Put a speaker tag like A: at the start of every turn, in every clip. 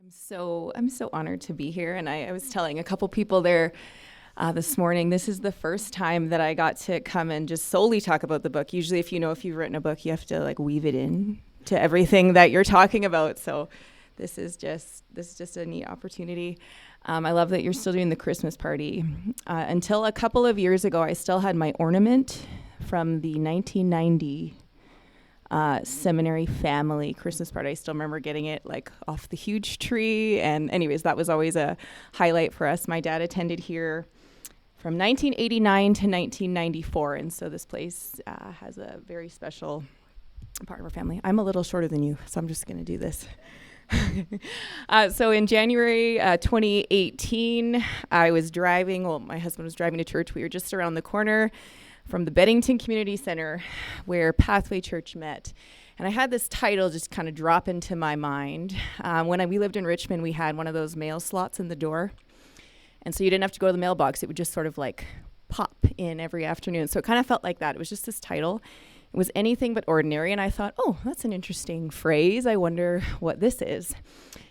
A: I'm so honored to be here, and I was telling a couple people there this morning, this is the first time that I got to come and just solely talk about the book. Usually if you've written a book, you have to like weave it in to everything that you're talking about. So this is just a neat opportunity. I love that you're still doing the Christmas party. Until a couple of years ago, I still had my ornament from the 1990 Seminary family Christmas party. I still remember getting it like off the huge tree. And anyways, that was always a highlight for us. My dad attended here from 1989 to 1994. And so this place has a very special part of our family. I'm a little shorter than you, so I'm just going to do this. So in January 2018, I was driving, my husband was driving to church. We were just around the corner from the Beddington Community Center where Pathway Church met. And I had this title just kind of drop into my mind. When we lived in Richmond, we had one of those mail slots in the door. And so you didn't have to go to the mailbox. It would just sort of like pop in every afternoon. So it kind of felt like that. It was just this title. It was anything but ordinary. And I thought, oh, that's an interesting phrase. I wonder what this is.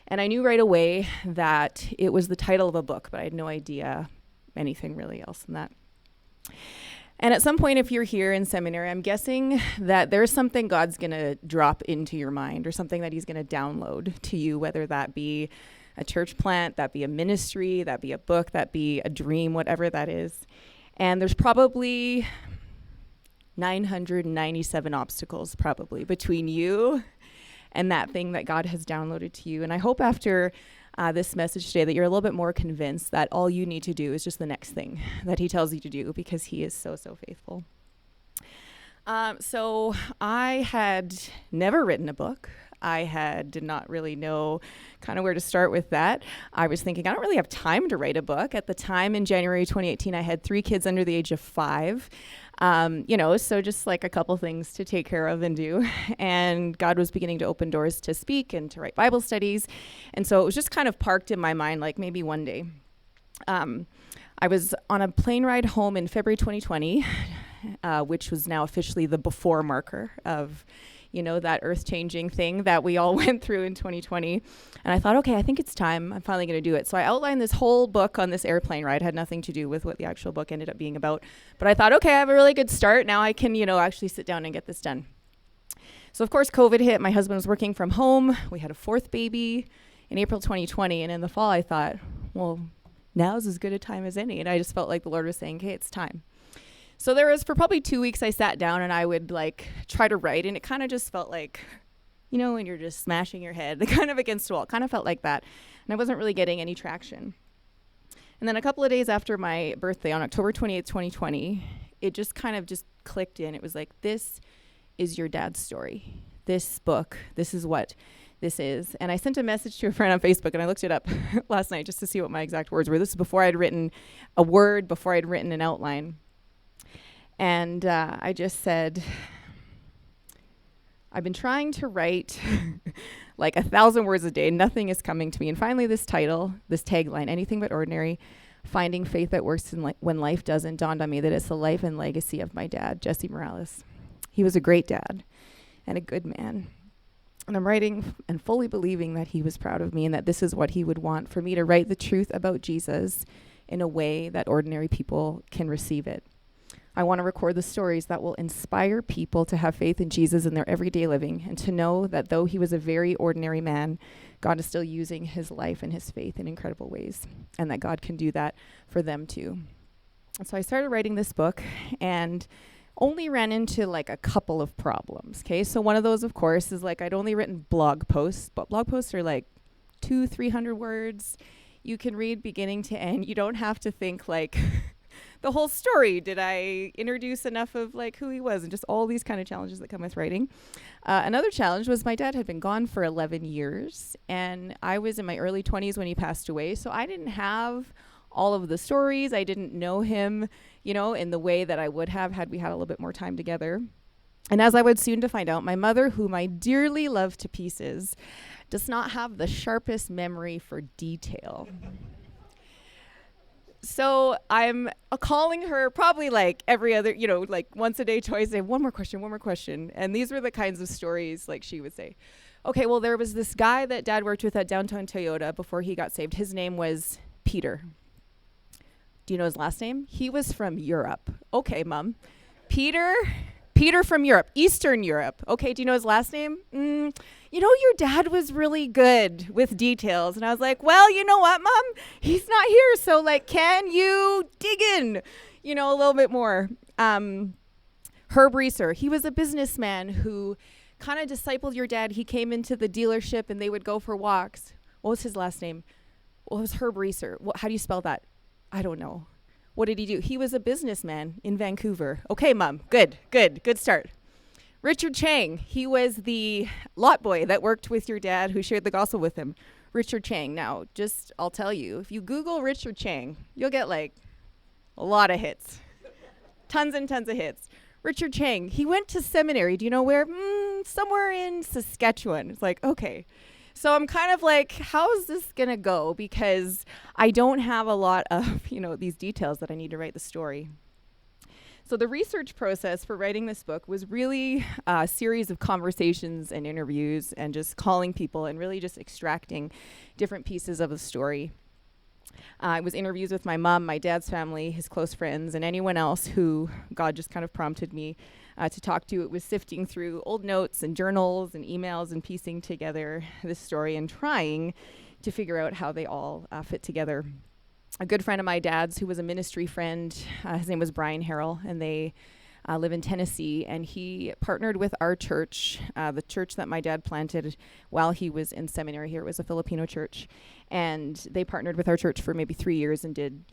A: And I knew right away that it was the title of a book, but I had no idea anything really else than that. And at some point, if you're here in seminary, I'm guessing that there's something God's going to drop into your mind or something that he's going to download to you, whether that be a church plant, that be a ministry, that be a book, that be a dream, whatever that is. And there's probably 997 obstacles probably between you and that thing that God has downloaded to you. And I hope after this message today that you're a little bit more convinced that all you need to do is just the next thing that he tells you to do, because he is so, so faithful. So I had never written a book. I did not really know kind of where to start with that. I was thinking, I don't really have time to write a book. At the time in January 2018, I had 3 kids under the age of 5. So just like a couple things to take care of and do. And God was beginning to open doors to speak and to write Bible studies. And so it was just kind of parked in my mind, like maybe one day. I was on a plane ride home in February 2020, which was now officially the before marker of that earth-changing thing that we all went through in 2020. And I thought, okay, I think it's time. I'm finally going to do it. So I outlined this whole book on this airplane ride. It had nothing to do with what the actual book ended up being about. But I thought, okay, I have a really good start. Now I can, actually sit down and get this done. So, of course, COVID hit. My husband was working from home. We had a 4th baby in April 2020. And in the fall, I thought, well, now's as good a time as any. And I just felt like the Lord was saying, okay, it's time. So for probably 2 weeks, I sat down and I would try to write, and it kind of just felt like, when you're just smashing your head kind of against a wall. It kind of felt like that. And I wasn't really getting any traction. And then a couple of days after my birthday on October 28th, 2020, it just kind of just clicked in. It was like, this is your dad's story. This book, this is what this is. And I sent a message to a friend on Facebook, and I looked it up last night just to see what my exact words were. This is before I'd written a word, before I'd written an outline. And I just said, I've been trying to write like 1,000 words a day. Nothing is coming to me. And finally, this title, this tagline, anything but ordinary, finding faith that works when life doesn't, dawned on me that it's the life and legacy of my dad, Jesse Morales. He was a great dad and a good man. And I'm writing and fully believing that he was proud of me and that this is what he would want for me to write the truth about Jesus in a way that ordinary people can receive it. I want to record the stories that will inspire people to have faith in Jesus in their everyday living and to know that though he was a very ordinary man, God is still using his life and his faith in incredible ways, and that God can do that for them too. And so I started writing this book and only ran into a couple of problems. Okay, so one of those, of course, is I'd only written blog posts, but blog posts are 200-300 words. You can read beginning to end. You don't have to think the whole story. Did I introduce enough of who he was, and just all these kind of challenges that come with writing. Another challenge was my dad had been gone for 11 years, and I was in my early 20s when he passed away. So I didn't have all of the stories. I didn't know him, in the way that I would have had we had a little bit more time together. And as I would soon to find out, my mother, whom I dearly love to pieces, does not have the sharpest memory for detail. So I'm calling her probably like every other, like once a day, twice a day, one more question. And these were the kinds of stories like she would say. Okay, well, there was this guy that Dad worked with at Downtown Toyota before he got saved. His name was Peter. Do you know his last name? He was from Europe. Okay, Mom. Peter from Europe, Eastern Europe. Okay, do you know his last name? Your dad was really good with details. And I was like, well, you know what, Mom? He's not here. So, like, can you dig in, a little bit more? Herb Reeser, he was a businessman who kind of discipled your dad. He came into the dealership and they would go for walks. What was his last name? Well, it was Herb Reeser. How do you spell that? I don't know. What did he do? He was a businessman in Vancouver. Okay, Mom. Good start. Richard Chang, he was the lot boy that worked with your dad who shared the gospel with him. Richard Chang. Now, I'll tell you, if you Google Richard Chang, you'll get like a lot of hits. Tons and tons of hits. Richard Chang, he went to seminary. Do you know where? Somewhere in Saskatchewan. It's like, okay. So I'm kind of like, how is this going to go? Because I don't have a lot of, these details that I need to write the story. So the research process for writing this book was really a series of conversations and interviews and just calling people and really just extracting different pieces of the story. It was interviews with my mom, my dad's family, his close friends, and anyone else who God just kind of prompted me to talk to. It was sifting through old notes and journals and emails and piecing together this story and trying to figure out how they all fit together. A good friend of my dad's who was a ministry friend, his name was Brian Harrell, and they live in Tennessee, and he partnered with our church, the church that my dad planted while he was in seminary here. It was a Filipino church, and they partnered with our church for maybe 3 years and did,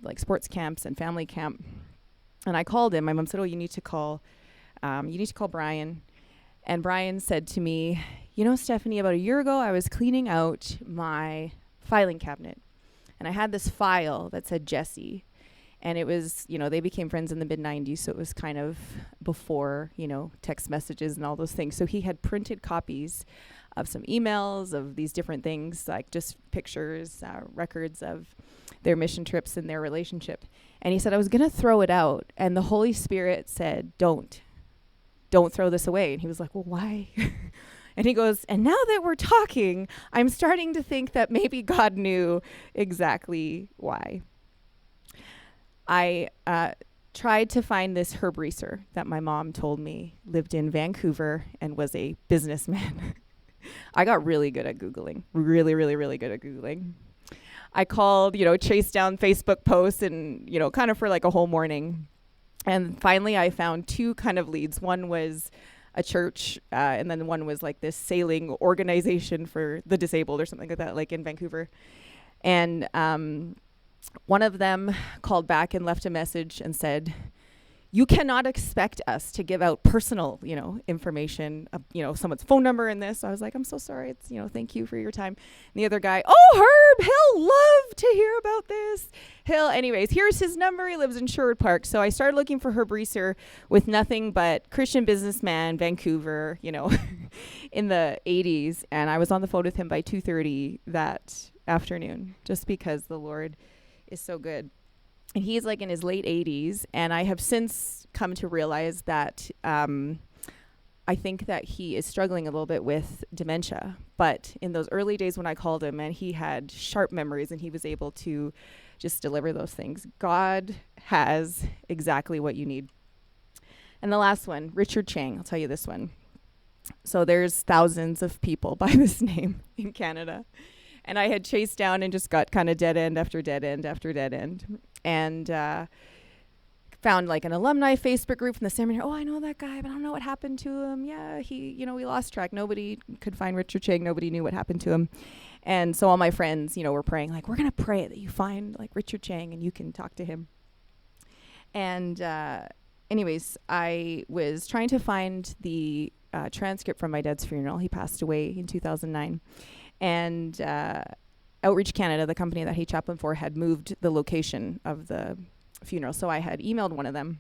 A: like sports camps and family camp. And I called him. My mom said, "Oh, you need to call Brian." And Brian said to me, "Stephanie, about a year ago, I was cleaning out my filing cabinet, and I had this file that said Jesse." And it was, they became friends in the mid-90s, so it was kind of before, text messages and all those things. So he had printed copies of some emails of these different things, like just pictures, records of their mission trips and their relationship. And he said, I was going to throw it out. And the Holy Spirit said, don't throw this away. And he was like, well, why? And he goes, and now that we're talking, I'm starting to think that maybe God knew exactly why. I tried to find this Herb Reeser that my mom told me lived in Vancouver and was a businessman. I got really good at Googling, really, really, really good at Googling. I called, chased down Facebook posts and, kind of for like a whole morning. And finally I found two kind of leads. One was a church, and then one was like this sailing organization for the disabled or something like that, like in Vancouver. And one of them called back and left a message and said, you cannot expect us to give out personal, information, someone's phone number in this. So I was like, I'm so sorry. It's, thank you for your time. And the other guy, oh, Herb, he'll love to hear about this. Anyways, here's his number. He lives in Sherwood Park. So I started looking for Herb Reeser with nothing but Christian businessman, Vancouver, in the 80s. And I was on the phone with him by 2:30 that afternoon, just because the Lord is so good. And he's like in his late 80s, and I have since come to realize that I think that he is struggling a little bit with dementia. But in those early days when I called him, and he had sharp memories and he was able to just deliver those things. God has exactly what you need. And the last one, Richard Chang, I'll tell you this one. So there's thousands of people by this name in Canada. And I had chased down and just got kind of dead end after dead end after dead end. And found like an alumni Facebook group from the seminary. Oh, I know that guy, but I don't know what happened to him. Yeah, we lost track. Nobody could find Richard Chang. Nobody knew what happened to him. And so all my friends, were praying, like, we're going to pray that you find like Richard Chang and you can talk to him. And anyways, I was trying to find the transcript from my dad's funeral. He passed away in 2009. And Outreach Canada, the company that he chaplained for, had moved the location of the funeral. So I had emailed one of them.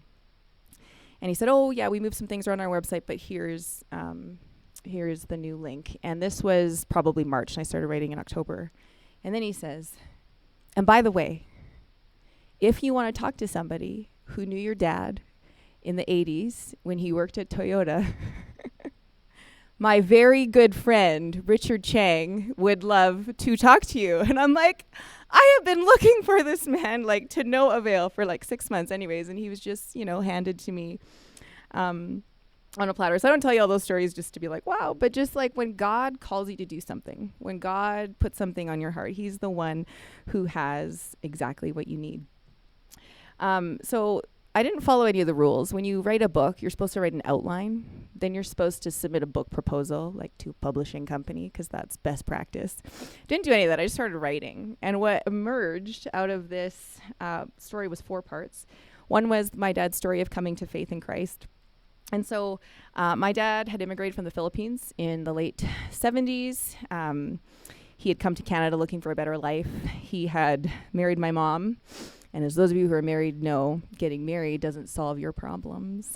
A: And he said, oh, yeah, we moved some things around our website, but here's the new link. And this was probably March, and I started writing in October. And then he says, and by the way, if you want to talk to somebody who knew your dad in the 80s when he worked at Toyota, my very good friend, Richard Chang, would love to talk to you. And I'm like, I have been looking for this man, like, to no avail for like 6 months anyways. And he was just, handed to me on a platter. So I don't tell you all those stories just to be like, wow, but just like when God calls you to do something, when God puts something on your heart, he's the one who has exactly what you need. So I didn't follow any of the rules. When you write a book, you're supposed to write an outline. Then you're supposed to submit a book proposal, like to a publishing company, because that's best practice. Didn't do any of that. I just started writing. And what emerged out of this story was 4 parts. One was my dad's story of coming to faith in Christ. And so my dad had immigrated from the Philippines in the late 70s. He had come to Canada looking for a better life. He had married my mom. And as those of you who are married know, getting married doesn't solve your problems,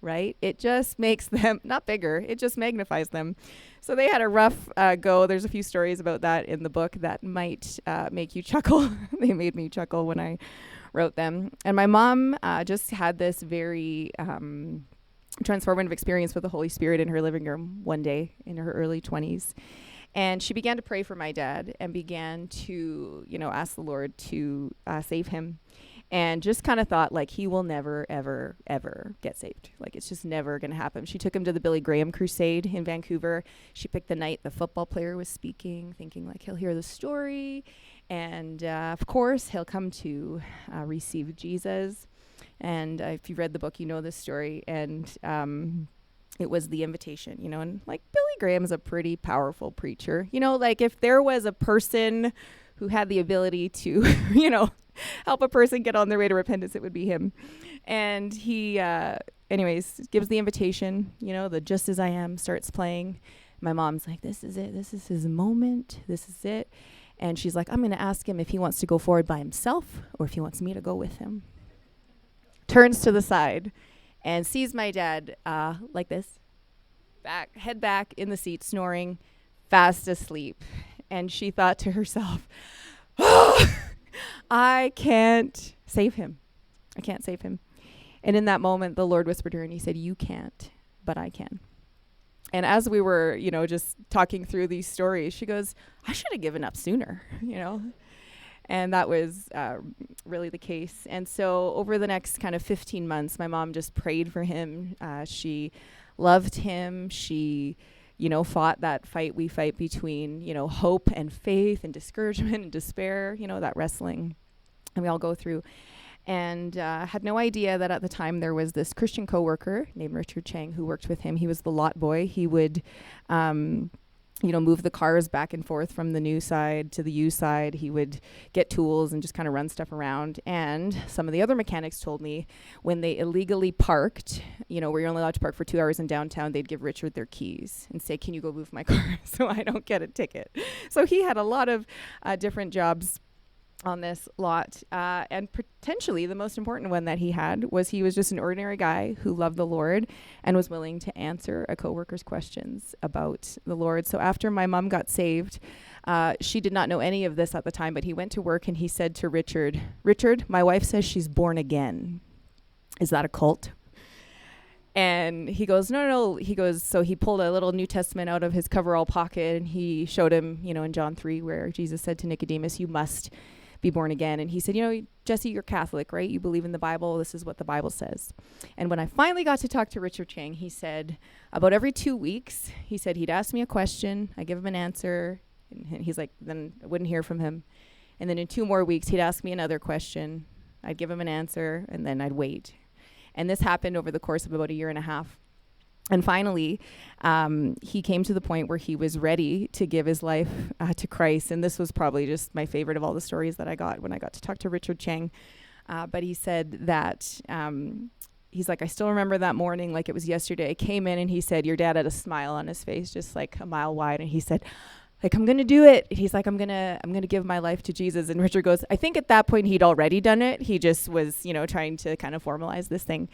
A: right? It just makes them not bigger. It just magnifies them. So they had a rough go. There's a few stories about that in the book that might make you chuckle. They made me chuckle when I wrote them. And my mom just had this very transformative experience with the Holy Spirit in her living room one day in her early 20s. And she began to pray for my dad and began to, ask the Lord to save him. And just kind of thought, like, he will never, ever, ever get saved. Like, it's just never going to happen. She took him to the Billy Graham crusade in Vancouver. She picked the night the football player was speaking, thinking, like, he'll hear the story. And, of course, he'll come to receive Jesus. And if you've read the book, you know this story. And it was the invitation, and like Billy Graham's a pretty powerful preacher. Like if there was a person who had the ability to, help a person get on their way to repentance, it would be him. And he, anyways, gives the invitation, the Just As I Am starts playing. My mom's like, this is it. This is his moment. This is it. And she's like, I'm going to ask him if he wants to go forward by himself or if he wants me to go with him. Turns to the side and sees my dad like this, head back in the seat, snoring, fast asleep. And she thought to herself, I can't save him. I can't save him. And in that moment, the Lord whispered to her and he said, you can't, but I can. And as we were, just talking through these stories, she goes, I should have given up sooner, And that was really the case. And so over the next kind of 15 months, my mom just prayed for him. She loved him. She, fought that fight we fight between, hope and faith and discouragement and despair, that wrestling. And we all go through. And had no idea that at the time there was this Christian coworker named Richard Chang who worked with him. He was the lot boy. He would move the cars back and forth from the new side to the used side. He would get tools and just kind of run stuff around. And some of the other mechanics told me when they illegally parked, where you're only allowed to park for 2 hours in downtown, they'd give Richard their keys and say, can you go move my car so I don't get a ticket? So he had a lot of different jobs on this lot. And potentially the most important one that he had was he was just an ordinary guy who loved the Lord and was willing to answer a coworker's questions about the Lord. So after my mom got saved, she did not know any of this at the time, but he went to work and he said to Richard, my wife says she's born again. Is that a cult? And he goes, no. He goes, so he pulled a little New Testament out of his coverall pocket and he showed him, in John 3, where Jesus said to Nicodemus, you must be born again. And he said, Jesse, you're Catholic, right? You believe in the Bible. This is what the Bible says. And when I finally got to talk to Richard Chang, he said about every 2 weeks, he said he'd ask me a question. I give him an answer. And he's like, then I wouldn't hear from him. And then in 2 more weeks, he'd ask me another question. I'd give him an answer and then I'd wait. And this happened over the course of about 1.5 years. And finally, he came to the point where he was ready to give his life to Christ. And this was probably just my favorite of all the stories that I got when I got to talk to Richard Chang. But he said that, he's like, I still remember that morning like it was yesterday. I came in and he said, your dad had a smile on his face, just like a mile wide. And he said, like, I'm going to do it. He's like, I'm going to give my life to Jesus. And Richard goes, I think at that point he'd already done it. He just was, trying to kind of formalize this thing.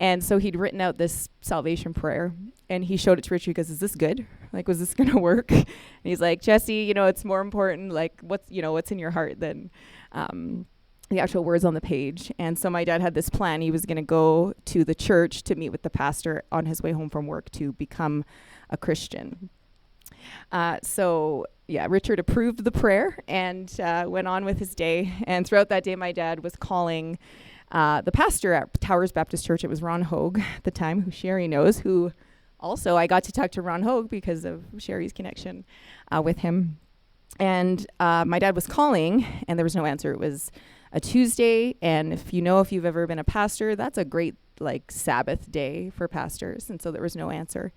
A: And so he'd written out this salvation prayer and he showed it to Richard. He goes, is this good? Like, was this going to work? And he's like, Jesse, it's more important, like what's in your heart than the actual words on the page. And so my dad had this plan. He was going to go to the church to meet with the pastor on his way home from work to become a Christian. Richard approved the prayer and went on with his day. And throughout that day, my dad was calling the pastor at Towers Baptist Church. It was Ron Hogue at the time, who Sherry knows, who also I got to talk to Ron Hogue because of Sherry's connection with him. And my dad was calling, and there was no answer. It was a Tuesday, and if you've ever been a pastor, that's a great Sabbath day for pastors, and so there was no answer.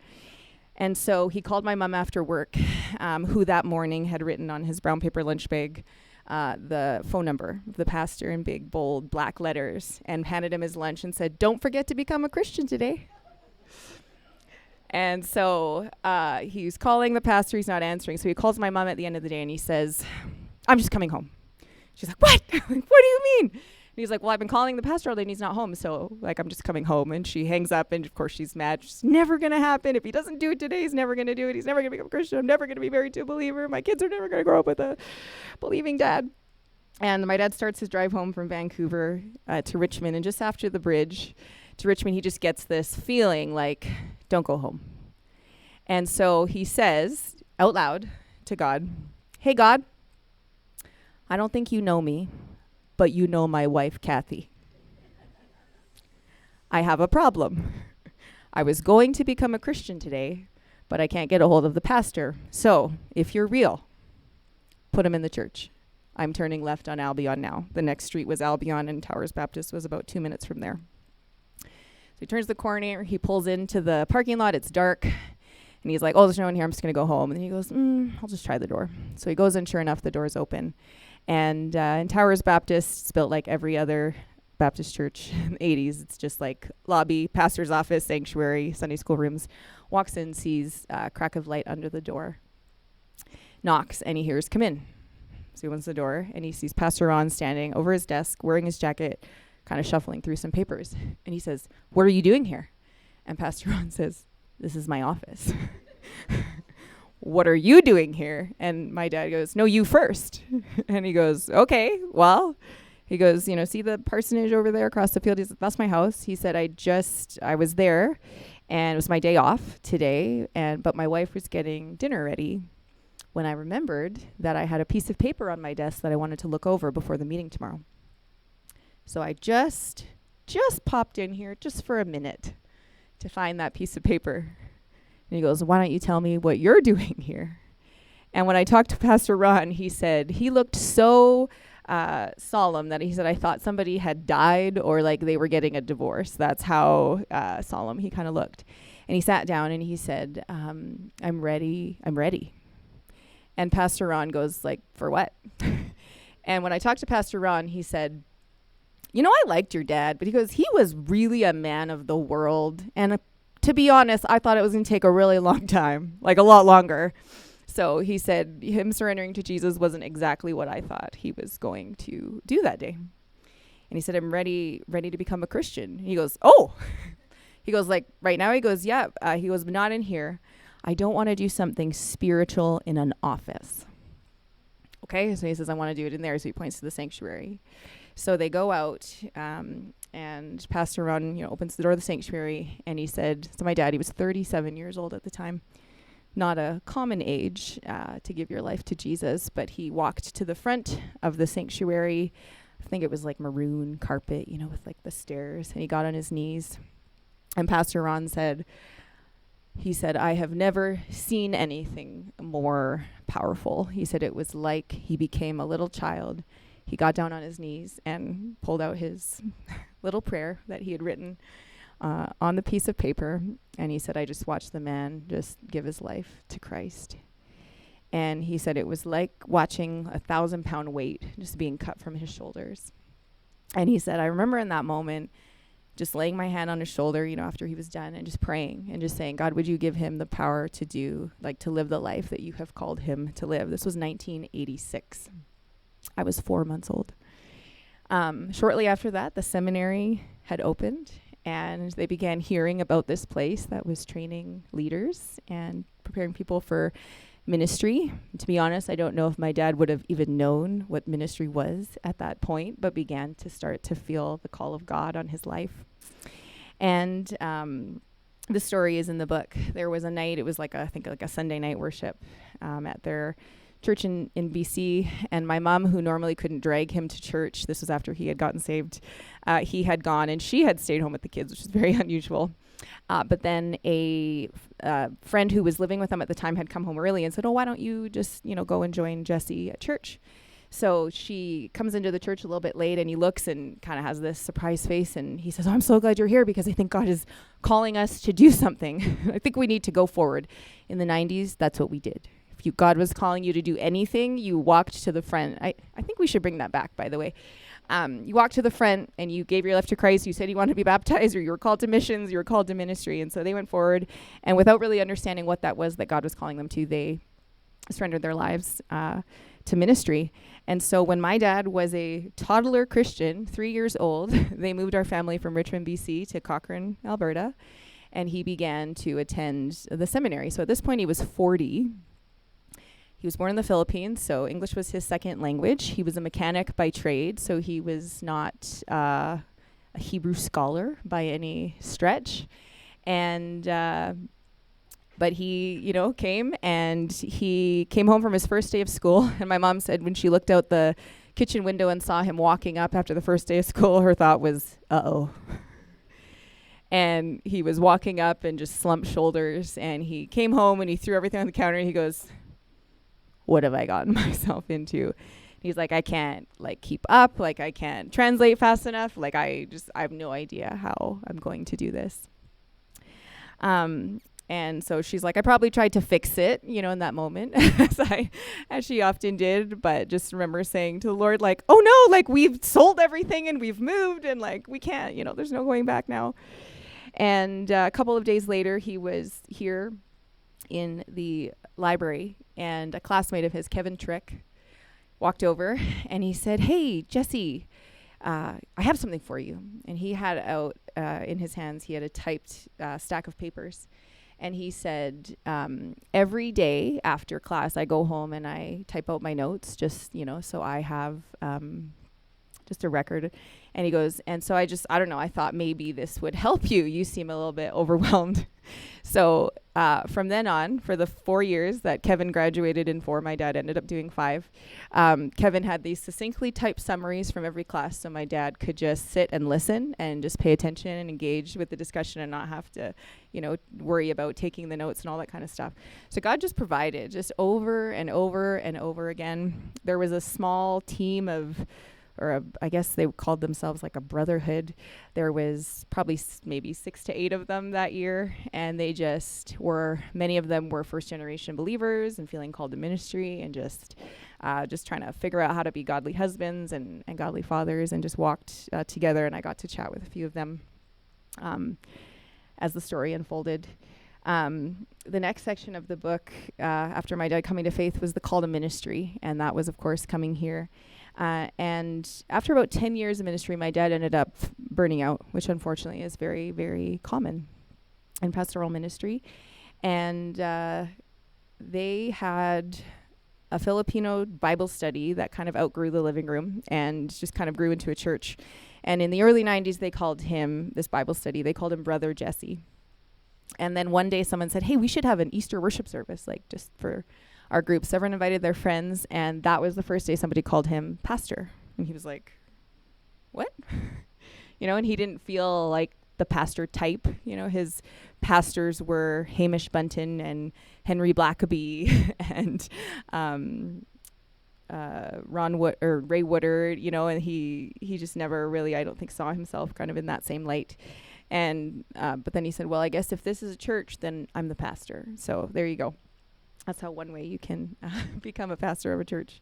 A: And so he called my mom after work, who that morning had written on his brown paper lunch bag the phone number of the pastor in big, bold, black letters, and handed him his lunch and said, "Don't forget to become a Christian today." And so he's calling the pastor. He's not answering. So he calls my mom at the end of the day, and he says, "I'm just coming home." She's like, "What?" What do you mean? And he's like, "Well, I've been calling the pastor all day, and he's not home. So, I'm just coming home." And she hangs up, and of course she's mad. It's never going to happen. If he doesn't do it today, he's never going to do it. He's never going to become a Christian. I'm never going to be married to a believer. My kids are never going to grow up with a believing dad. And my dad starts his drive home from Vancouver to Richmond. And just after the bridge to Richmond, he just gets this feeling like, don't go home. And so he says out loud to God, "Hey, God, I don't think you know me, but you know my wife, Kathy. I have a problem. I was going to become a Christian today, but I can't get a hold of the pastor. So if you're real, put him in the church. I'm turning left on Albion now." The next street was Albion, and Towers Baptist was about 2 minutes from there. So he turns the corner. He pulls into the parking lot. It's dark. And he's like, "Oh, there's no one here. I'm just going to go home." And then he goes, "I'll just try the door." So he goes in. Sure enough, the door's open. And in Towers Baptist, it's built like every other Baptist church in the 80s. It's just like lobby, pastor's office, sanctuary, Sunday school rooms. Walks in, sees a crack of light under the door. Knocks, and he hears, "Come in." So he opens the door, and he sees Pastor Ron standing over his desk, wearing his jacket, kind of shuffling through some papers. And he says, "What are you doing here?" And Pastor Ron says, "This is my office." "What are you doing here?" And my dad goes, "No, you first." And he goes, "Okay, well," he goes, "See the parsonage over there across the field?" He said, "That's my house." He said, I was there, and it was my day off today, but my wife was getting dinner ready when I remembered that I had a piece of paper on my desk that I wanted to look over before the meeting tomorrow. So I just popped in here just for a minute to find that piece of paper. And he goes, "Why don't you tell me what you're doing here?" And when I talked to Pastor Ron, he said he looked so solemn that he said, "I thought somebody had died or they were getting a divorce." That's how solemn he kind of looked. And he sat down and he said, I'm ready. And Pastor Ron goes, "For what?" And when I talked to Pastor Ron, he said, "I liked your dad," but he goes, "He was really a man of the world. And to be honest, I thought it was going to take a really long time, a lot longer." So he said him surrendering to Jesus wasn't exactly what I thought he was going to do that day. And he said, "I'm ready to become a Christian." He goes, "Oh." He goes, "Right now?" He goes, "Yeah." He goes, "But not in here. I don't want to do something spiritual in an office." Okay, so he says, "I want to do it in there." So he points to the sanctuary. So they go out, and Pastor Ron, opens the door of the sanctuary, and he said to my dad, he was 37 years old at the time, not a common age to give your life to Jesus, but he walked to the front of the sanctuary. I think it was maroon carpet, with the stairs, and he got on his knees. And Pastor Ron said, "I have never seen anything more powerful." He said it was like he became a little child. He got down on his knees and pulled out his little prayer that he had written on the piece of paper. And he said, "I just watched the man just give his life to Christ." And he said it was like watching a 1,000-pound weight just being cut from his shoulders. And he said, "I remember in that moment just laying my hand on his shoulder, after he was done, and just praying and just saying, God, would you give him the power to live the life that you have called him to live." This was 1986. I was 4 months old. Shortly after that, the seminary had opened, and they began hearing about this place that was training leaders and preparing people for ministry. To be honest, I don't know if my dad would have even known what ministry was at that point, but began to start to feel the call of God on his life. And the story is in the book. There was a night, it was I think a Sunday night worship at their church in BC, and my mom, who normally couldn't drag him to church, this was after he had gotten saved, he had gone, and she had stayed home with the kids, which is very unusual. But then a friend who was living with them at the time had come home early and said, oh, why don't you just, go and join Jesse at church? So she comes into the church a little bit late, and he looks and kind of has this surprised face, and he says, oh, I'm so glad you're here because I think God is calling us to do something. I think we need to go forward. In the 90s, that's what we did. If God was calling you to do anything, you walked to the front. I think we should bring that back, by the way. You walked to the front and you gave your life to Christ. You said you wanted to be baptized, or you were called to missions, you were called to ministry. And so they went forward, and without really understanding what that was that God was calling them to, they surrendered their lives to ministry. And so when my dad was a toddler Christian, 3 years old, they moved our family from Richmond, BC to Cochrane, Alberta, and he began to attend the seminary. So at this point, he was 40. He was born in the Philippines, so English was his second language. He was a mechanic by trade, so he was not a Hebrew scholar by any stretch. And but he, came, and he came home from his first day of school. And my mom said when she looked out the kitchen window and saw him walking up after the first day of school, her thought was, uh-oh. And he was walking up and just slumped shoulders. And he came home and he threw everything on the counter, and he goes, what have I gotten myself into? He's like, I can't keep up. I can't translate fast enough. I have no idea how I'm going to do this. And so she's like, I probably tried to fix it, in that moment, as she often did. But just remember saying to the Lord, oh no, we've sold everything and we've moved, and we can't, there's no going back now. And a couple of days later, he was here in the library, and a classmate of his, Kevin Trick, walked over, and he said, hey, Jesse, I have something for you. And he had out in his hands, he had a typed stack of papers. And he said, every day after class, I go home and I type out my notes, just, so I have just a record. And he goes, and so I don't know, I thought maybe this would help you. You seem a little bit overwhelmed. So from then on, for the 4 years that Kevin graduated in 4, my dad ended up doing 5, Kevin had these succinctly typed summaries from every class, so my dad could just sit and listen and just pay attention and engage with the discussion and not have to, worry about taking the notes and all that kind of stuff. So God just provided, just over and over and over again. There was a small team of, I guess they called themselves a brotherhood. There was probably maybe 6 to 8 of them that year, and they just were, many of them were first generation believers and feeling called to ministry, and just trying to figure out how to be godly husbands and godly fathers, and just walked together. And I got to chat with a few of them as the story unfolded. The next section of the book, after my dad coming to faith, was the call to ministry, and that was, of course, coming here. And after about 10 years of ministry, my dad ended up burning out, which unfortunately is very, very common in pastoral ministry. And they had a Filipino Bible study that kind of outgrew the living room and just kind of grew into a church. And in the early 90s, they called him, this Bible study, they called him Brother Jesse. And then one day someone said, hey, we should have an Easter worship service, just for our group. So everyone invited their friends, and that was the first day somebody called him pastor. And he was like, what? And he didn't feel like the pastor type. His pastors were Hamish Bunton and Henry Blackaby and Ray Woodard, and he just never really, I don't think, saw himself kind of in that same light. And but then he said, well, I guess if this is a church, then I'm the pastor. So there you go. That's how one way you can become a pastor of a church.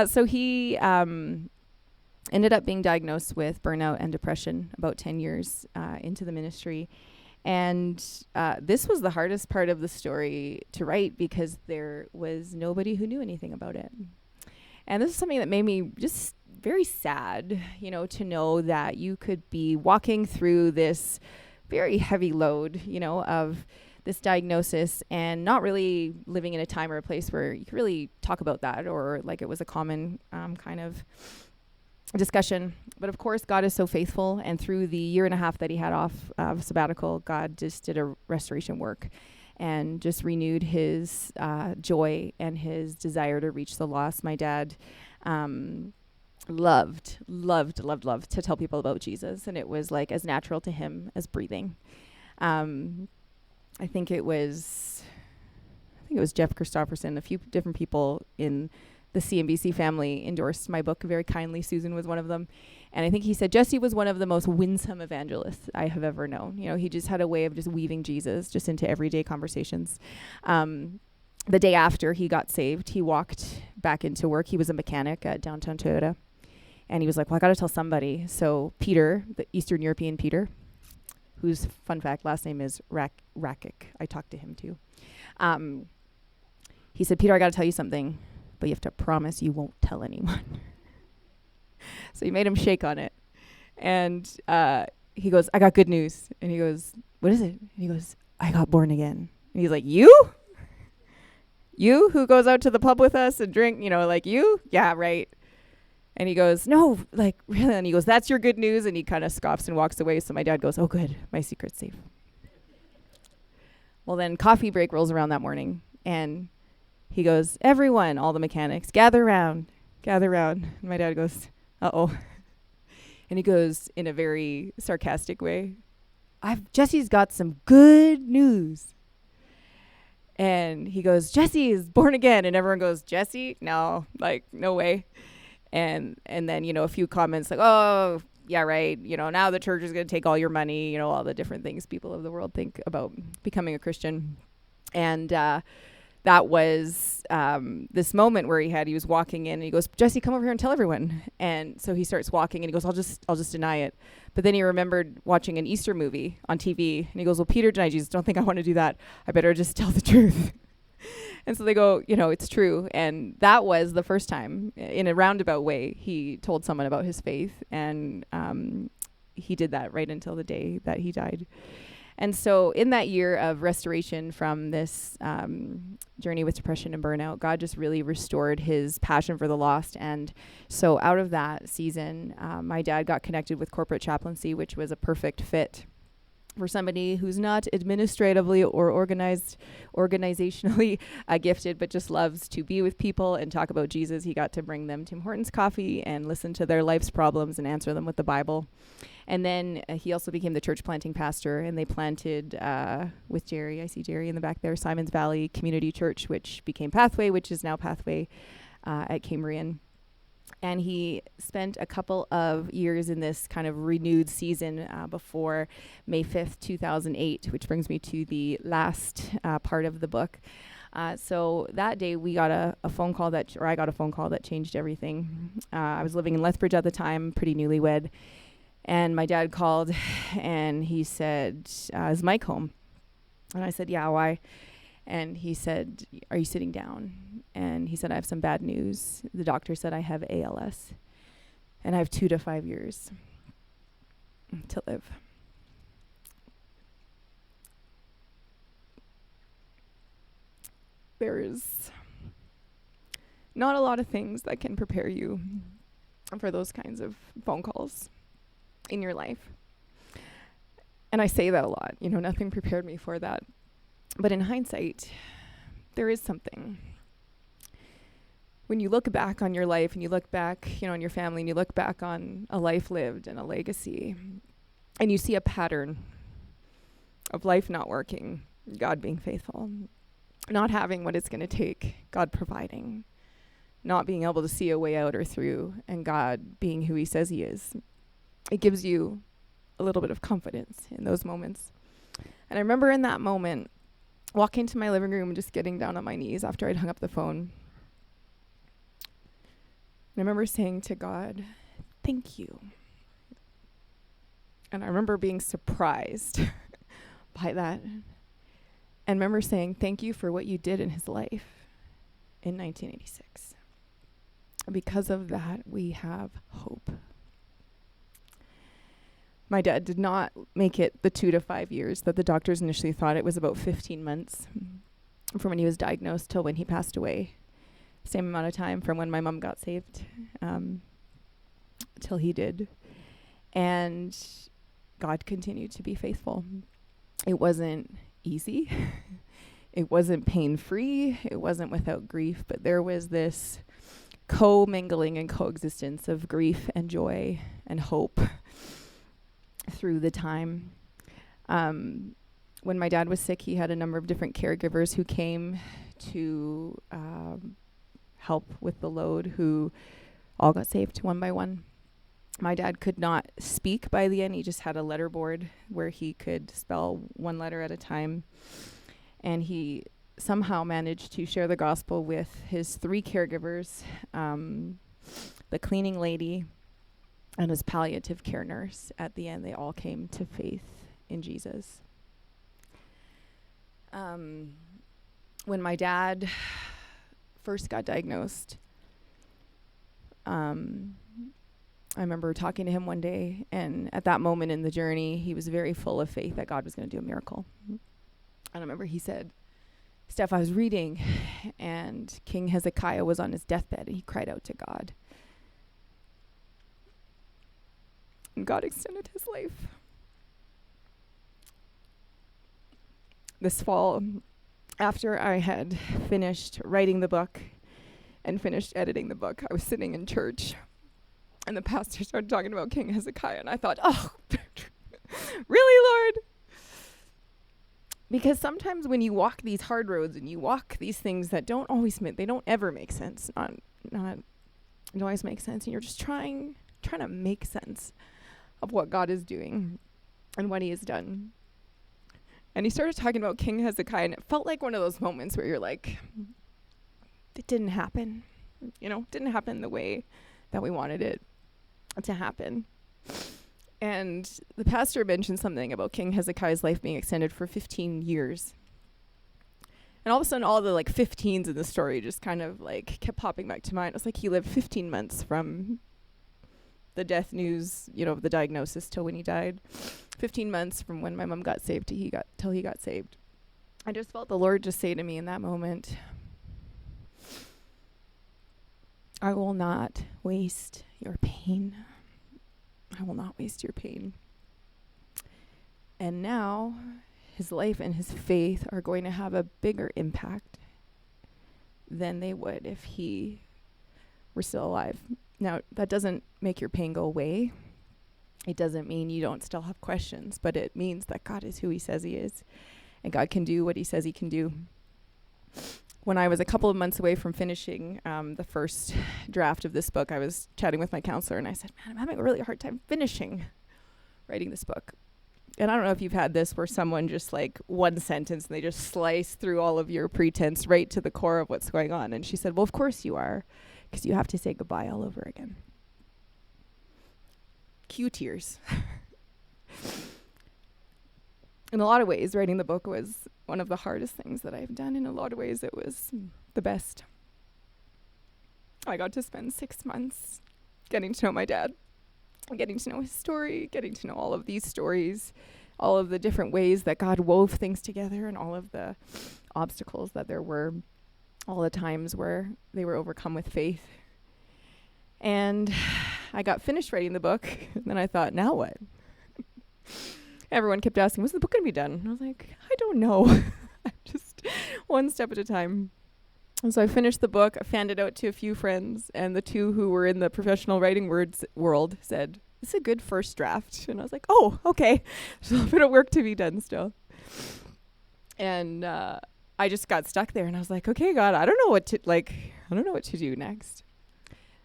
A: So he ended up being diagnosed with burnout and depression about 10 years into the ministry. And this was the hardest part of the story to write, because there was nobody who knew anything about it. And this is something that made me just very sad, to know that you could be walking through this very heavy load, of this diagnosis and not really living in a time or a place where you could really talk about that, or like it was a common kind of discussion. But of course, God is so faithful, and through the year and a half that he had off of sabbatical, God just did a restoration work and just renewed his joy and his desire to reach the lost. My dad loved to tell people about Jesus, and it was like as natural to him as breathing. I think it was Jeff Christopherson, a few different people in the CNBC family endorsed my book very kindly. Susan was one of them. And I think he said Jesse was one of the most winsome evangelists I have ever known. You know, he just had a way of just weaving Jesus just into everyday conversations. The day after he got saved, he walked back into work. He was a mechanic at downtown Toyota. And he was like, well, I got to tell somebody. So Peter, the Eastern European Peter, whose, fun fact, last name is Rakic. I talked to him too. He said, Peter, I got to tell you something, but you have to promise you won't tell anyone. So he made him shake on it. And he goes, I got good news. And he goes, what is it? And he goes, I got born again. And he's like, you? You who goes out to the pub with us and drink, like you? Yeah, right. And he goes, no, like, really? And he goes, that's your good news. And he kind of scoffs and walks away. So my dad goes, oh, good. My secret's safe. Well, then coffee break rolls around that morning. And he goes, everyone, all the mechanics, gather round. And my dad goes, uh-oh. And he goes in a very sarcastic way, Jesse's got some good news. And he goes, Jesse is born again. And everyone goes, Jesse? No, like, no way. And then, a few comments like, oh, yeah, right. Now the church is going to take all your money, all the different things people of the world think about becoming a Christian. And that was this moment where he was walking in and he goes, Jesse, come over here and tell everyone. And so he starts walking and he goes, I'll just deny it. But then he remembered watching an Easter movie on TV and he goes, well, Peter denied Jesus. Don't think I want to do that. I better just tell the truth. And so they go, it's true. And that was the first time in a roundabout way he told someone about his faith. And he did that right until the day that he died. And so in that year of restoration from this journey with depression and burnout, God just really restored his passion for the lost. And so out of that season, my dad got connected with corporate chaplaincy, which was a perfect fit for somebody who's not administratively or organizationally gifted, but just loves to be with people and talk about Jesus. He got to bring them Tim Hortons coffee and listen to their life's problems and answer them with the Bible. And then he also became the church planting pastor, and they planted with Jerry, I see Jerry in the back there, Simons Valley Community Church, which became Pathway, which is now Pathway at Cambrian. And he spent a couple of years in this kind of renewed season before May 5th, 2008, which brings me to the last part of the book. So that day we got I got a phone call that changed everything. I was living in Lethbridge at the time, pretty newlywed. And my dad called and he said, is Mike home? And I said, yeah, why? And he said, are you sitting down? And he said, I have some bad news. The doctor said I have ALS. And I have 2 to 5 years to live. There is not a lot of things that can prepare you for those kinds of phone calls in your life. And I say that a lot. Nothing prepared me for that. But in hindsight, there is something. When you look back on your life and you look back, on your family, and you look back on a life lived and a legacy, and you see a pattern of life not working, God being faithful, not having what it's going to take, God providing, not being able to see a way out or through, and God being who he says he is, it gives you a little bit of confidence in those moments. And I remember in that moment, walking to my living room and just getting down on my knees after I'd hung up the phone. And I remember saying to God, thank you. And I remember being surprised by that. And remember saying, thank you for what you did in his life in 1986. Because of that, we have hope. My dad did not make it the 2 to 5 years that the doctors initially thought. It was about 15 months from when he was diagnosed till when he passed away. Same amount of time from when my mom got saved till he did. And God continued to be faithful. It wasn't easy. It wasn't pain-free. It wasn't without grief, but there was this co-mingling and coexistence of grief and joy and hope through the time. When my dad was sick, he had a number of different caregivers who came to help with the load, who all got saved one by one. My dad could not speak by the end. He just had a letter board where he could spell one letter at a time. And he somehow managed to share the gospel with his 3 caregivers, the cleaning lady, and his palliative care nurse. At the end, they all came to faith in Jesus. When my dad first got diagnosed, I remember talking to him one day, and at that moment in the journey, he was very full of faith that God was going to do a miracle. And I remember he said, Steph, I was reading, and King Hezekiah was on his deathbed, and he cried out to God. And God extended his life. This fall, after I had finished writing the book and finished editing the book, I was sitting in church, and the pastor started talking about King Hezekiah, and I thought, oh, really, Lord? Because sometimes when you walk these hard roads and you walk these things that don't ever make sense, don't always make sense, and you're just trying to make sense of what God is doing and what he has done. And he started talking about King Hezekiah, and it felt like one of those moments where you're like, it didn't happen. Didn't happen the way that we wanted it to happen. And the pastor mentioned something about King Hezekiah's life being extended for 15 years. And all of a sudden, all the 15s in the story just kind of kept popping back to mind. It was like he lived 15 months from the death news, the diagnosis till when he died. 15 months from when my mom got saved till he got saved. I just felt the Lord just say to me in that moment, I will not waste your pain. I will not waste your pain. And now his life and his faith are going to have a bigger impact than they would if he were still alive. Now, that doesn't make your pain go away. It doesn't mean you don't still have questions, but it means that God is who he says he is, and God can do what he says he can do. When I was a couple of months away from finishing the first draft of this book, I was chatting with my counselor, and I said, man, I'm having a really hard time finishing writing this book. And I don't know if you've had this where someone just one sentence and they just slice through all of your pretense right to the core of what's going on. And she said, well, of course you are, because you have to say goodbye all over again. Cue tears. In a lot of ways, writing the book was one of the hardest things that I've done. In a lot of ways, it was the best. I got to spend 6 months getting to know my dad, getting to know his story, getting to know all of these stories, all of the different ways that God wove things together, and all of the obstacles that there were, all the times where they were overcome with faith. And I got finished writing the book, and then I thought, now what? Everyone kept asking, was the book going to be done? And I was like, I don't know. Just one step at a time. And so I finished the book, I fanned it out to a few friends, and the 2 who were in the professional writing world said, this is a good first draft. And I was like, oh, okay. There's a little bit of work to be done still. And I just got stuck there, and I was like, okay, God, I don't know what to do next.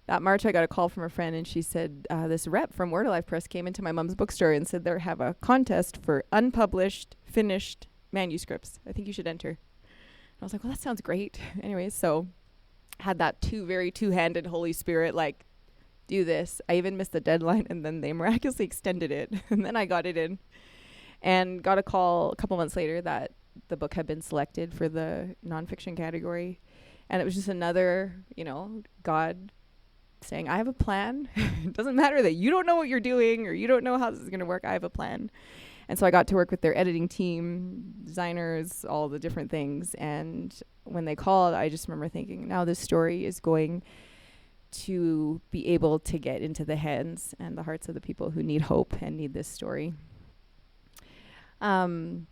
A: That March, I got a call from a friend, and she said, this rep from Word Alive Press came into my mom's bookstore and said they have a contest for unpublished, finished manuscripts. I think you should enter. And I was like, well, that sounds great. Anyways, so had that very two-handed Holy Spirit, do this. I even missed the deadline, and then they miraculously extended it. And then I got it in and got a call a couple months later that the book had been selected for the nonfiction category. And it was just another, God saying, I have a plan. It doesn't matter that you don't know what you're doing or you don't know how this is going to work. I have a plan. And so I got to work with their editing team, designers, all the different things. And when they called, I just remember thinking, now this story is going to be able to get into the hands and the hearts of the people who need hope and need this story. Back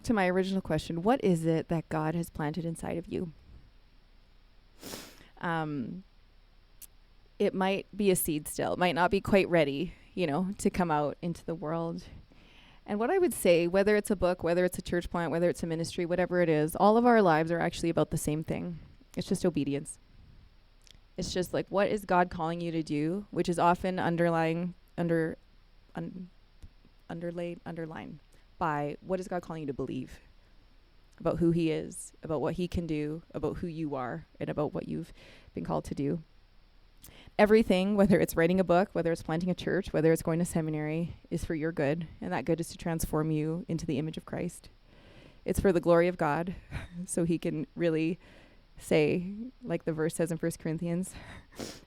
A: to my original question, what is it that God has planted inside of you? It might be a seed still. It might not be quite ready, to come out into the world. And what I would say, whether it's a book, whether it's a church plant, whether it's a ministry, whatever it is, all of our lives are actually about the same thing. It's just obedience. It's just like, what is God calling you to do, which is often underlined by what is God calling you to believe about who he is, about what he can do, about who you are, and about what you've been called to do. Everything, whether it's writing a book, whether it's planting a church, whether it's going to seminary, is for your good, and that good is to transform you into the image of Christ. It's for the glory of God, so he can really say, like the verse says in 1 Corinthians,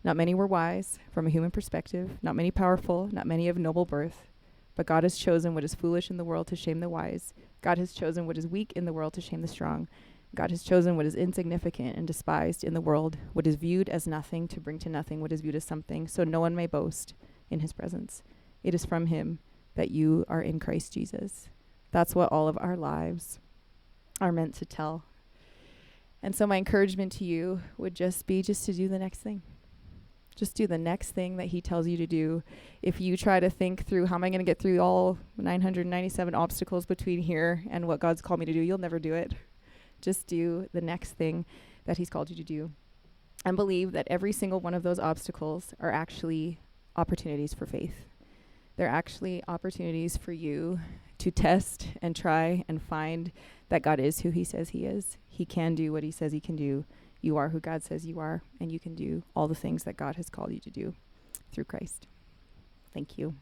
A: not many were wise from a human perspective, not many powerful, not many of noble birth, but God has chosen what is foolish in the world to shame the wise. God has chosen what is weak in the world to shame the strong. God has chosen what is insignificant and despised in the world, what is viewed as nothing, to bring to nothing what is viewed as something, so no one may boast in his presence. It is from him that you are in Christ Jesus. That's what all of our lives are meant to tell. And so my encouragement to you would just be to do the next thing. Just do the next thing that he tells you to do. If you try to think through, how am I going to get through all 997 obstacles between here and what God's called me to do, you'll never do it. Just do the next thing that he's called you to do. And believe that every single one of those obstacles are actually opportunities for faith. They're actually opportunities for you to test and try and find that God is who he says he is. He can do what he says he can do. You are who God says you are, and you can do all the things that God has called you to do through Christ. Thank you.